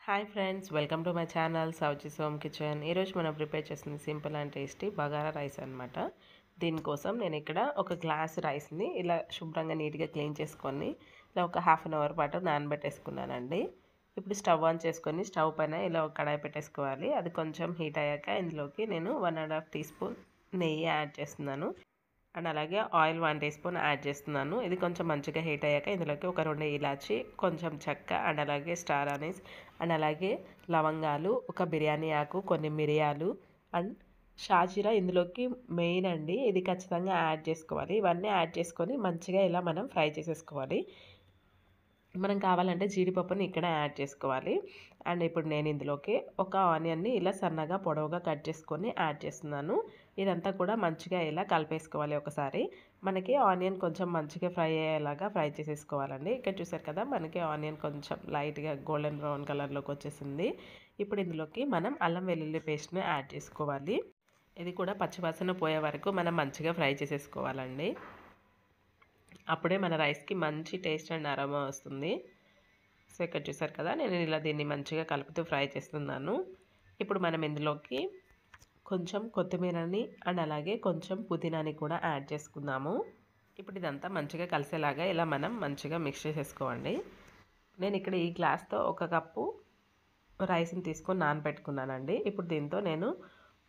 Hi friends, welcome to my channel Souji's home kitchen. ఈరోజు మనం prepare చేస్తుంది simple and tasty bagara rice అనమాట. దీనికోసం నేను ఇక్కడ ఒక గ్లాస్ రైస్ని ఇలా శుభ్రంగా నీట్గా క్లీన్ చేసుకొని ఇలా ఒక హాఫ్ అన్ అవర్ పాటు నానబెట్టేసుకున్నానండి. ఇప్పుడు స్టవ్ ఆన్ చేసుకొని స్టవ్ పైన ఇలా ఒక కడాయి పెట్టేసుకోవాలి. అది కొంచెం హీట్ అయ్యాక ఇందులోకి నేను 1.5 టీ స్పూన్ నెయ్యి యాడ్ చేస్తున్నాను. అండ్ అలాగే ఆయిల్ 1 టీ స్పూన్ యాడ్ చేస్తున్నాను. ఇది కొంచెం మంచిగా హీట్ అయ్యాక ఇందులోకి ఒక 2 ఇలాచి, కొంచెం చెక్క అండ్ అలాగే స్టార్ అనీస్ అండ్ అలాగే లవంగాలు, ఒక బిర్యానీ ఆకు, కొన్ని మిరియాలు అండ్ షాజీరా ఇందులోకి మెయిన్ అండి. ఇది ఖచ్చితంగా యాడ్ చేసుకోవాలి. ఇవన్నీ యాడ్ చేసుకొని మంచిగా ఇలా మనం ఫ్రై చేసేసుకోవాలి. మనం కావాలంటే జీడిపప్పుని ఇక్కడ యాడ్ చేసుకోవాలి. అండ్ ఇప్పుడు నేను ఇందులోకి ఒక ఆనియన్ని ఇలా సన్నగా పొడవుగా కట్ చేసుకొని యాడ్ చేస్తున్నాను. ఇదంతా కూడా మంచిగా ఇలా కలిపేసుకోవాలి ఒకసారి. మనకి ఆనియన్ కొంచెం మంచిగా ఫ్రై అయ్యేలాగా ఫ్రై చేసేసుకోవాలండి. ఇక్కడ చూసారు కదా, మనకి ఆనియన్ కొంచెం లైట్గా గోల్డెన్ బ్రౌన్ కలర్లోకి వచ్చేసింది. ఇప్పుడు ఇందులోకి మనం అల్లం వెల్లుల్లి పేస్ట్ని యాడ్ చేసుకోవాలి. ఇది కూడా పచ్చివాసన పోయే వరకు మనం మంచిగా ఫ్రై చేసేసుకోవాలండి. అప్పుడే మన రైస్కి మంచి టేస్ట్ అండ్ అరోమా వస్తుంది. సో ఇక్కడ చూసారు కదా, నేను ఇలా దీన్ని మంచిగా కలుపుతూ ఫ్రై చేస్తున్నాను. ఇప్పుడు మనం ఇందులోకి కొంచెం కొత్తిమీరని అండ్ అలాగే కొంచెం పుదీనాని కూడా యాడ్ చేసుకుందాము. ఇప్పుడు ఇదంతా మంచిగా కలిసేలాగా ఇలా మనం మంచిగా మిక్స్ చేసేసుకోండి. నేను ఇక్కడ ఈ గ్లాస్తో 1 కప్పు రైస్ని తీసుకొని నానబెట్టుకున్నానండి. ఇప్పుడు దీంతో నేను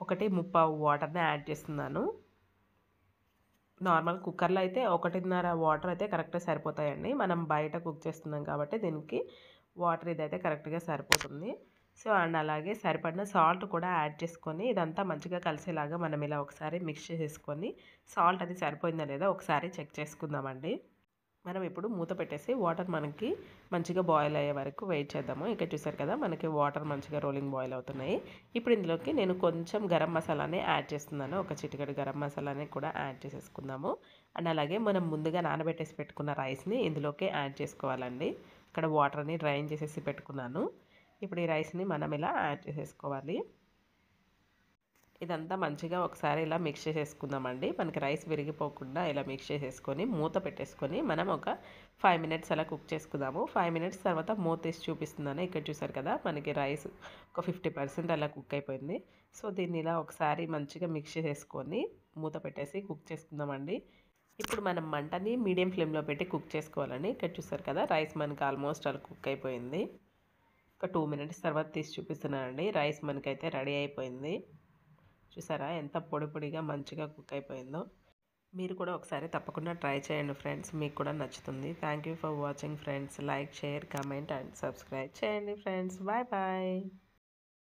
1 వాటర్ని యాడ్ చేస్తున్నాను. నార్మల్ కుక్కర్లో అయితే 1.5 వాటర్ అయితే కరెక్ట్గా సరిపోతాయండి. మనం బయట కుక్ చేస్తున్నాం కాబట్టి దీనికి వాటర్ ఇదైతే కరెక్ట్గా సరిపోతుంది. సో అండ్ అలాగే సరిపడిన సాల్ట్ కూడా యాడ్ చేసుకొని ఇదంతా మంచిగా కలిసేలాగా మనం ఇలా ఒకసారి మిక్స్ చేసేసుకొని సాల్ట్ అది సరిపోయిందా లేదా ఒకసారి చెక్ చేసుకుందామండి. మనం ఇప్పుడు మూత పెట్టేసి వాటర్ మనకి మంచిగా బాయిల్ అయ్యే వరకు వెయిట్ చేద్దాము. ఇక్కడ చూసారు కదా, మనకి వాటర్ మంచిగా రోలింగ్ బాయిల్ అవుతున్నాయి. ఇప్పుడు ఇందులోకి నేను కొంచెం గరం మసాలాని యాడ్ చేస్తున్నాను. ఒక చిటికెడు గరం మసాలాని కూడా యాడ్ చేసేసుకుందాము. అండ్ అలాగే మనం ముందుగా నానబెట్టేసి పెట్టుకున్న రైస్ని ఇందులోకి యాడ్ చేసుకోవాలండి. ఇక్కడ వాటర్ని డ్రైన్ చేసేసి పెట్టుకున్నాను. ఇప్పుడు ఈ రైస్ని మనం ఇలా యాడ్ చేసేసుకోవాలి. ఇదంతా మంచిగా ఒకసారి ఇలా మిక్స్ చేసేసుకుందామండి. మనకి రైస్ విరిగిపోకుండా ఇలా మిక్స్ చేసేసుకొని మూత పెట్టేసుకొని మనం ఒక 5 మినిట్స్ అలా కుక్ చేసుకుందాము. 5 మినిట్స్ తర్వాత మూత తీసి చూపిస్తున్నాను. ఇక్కడ చూసారు కదా, మనకి రైస్ ఒక 50% అలా కుక్ అయిపోయింది. సో దీన్ని ఇలా ఒకసారి మంచిగా మిక్స్ చేసేసుకొని మూత పెట్టేసి కుక్ చేసుకుందామండి. ఇప్పుడు మనం మంటని మీడియం ఫ్లేమ్లో పెట్టి కుక్ చేసుకోవాలండి. ఇక్కడ చూసారు కదా, రైస్ మనకి ఆల్మోస్ట్ అలా కుక్ అయిపోయింది. ఒక 2 మినిట్స్ తర్వాత తీసి చూపిస్తున్నానండి. రైస్ మనకైతే రెడీ అయిపోయింది. చూసారా ఎంత పొడి పొడిగా మంచిగా కుక్ అయిపోయిందో. మీరు కూడా ఒకసారి తప్పకుండా ట్రై చేయండి ఫ్రెండ్స్, మీకు కూడా నచ్చుతుంది. Thank you for watching friends. Like, share, comment and subscribe చేయండి ఫ్రెండ్స్. Bye bye.